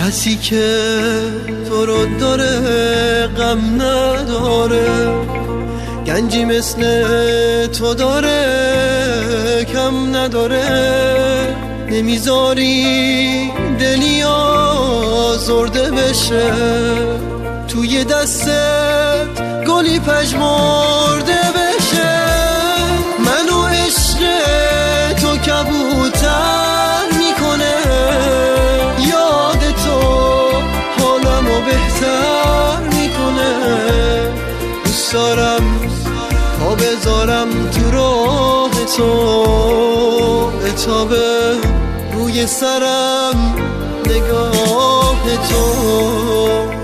کسی که تو رو داره غم نداره، گنجی مثل تو داره کم نداره. نمیذاری دلی آزرده بشه، توی دستت گلی پژمرده بشه. منو عشق تو کبوتر میکنه، یاد تو حالمو بهتر میکنه. دوست دارم پا بذارم تو راه تو، بتابه روی سرم نگاه تو.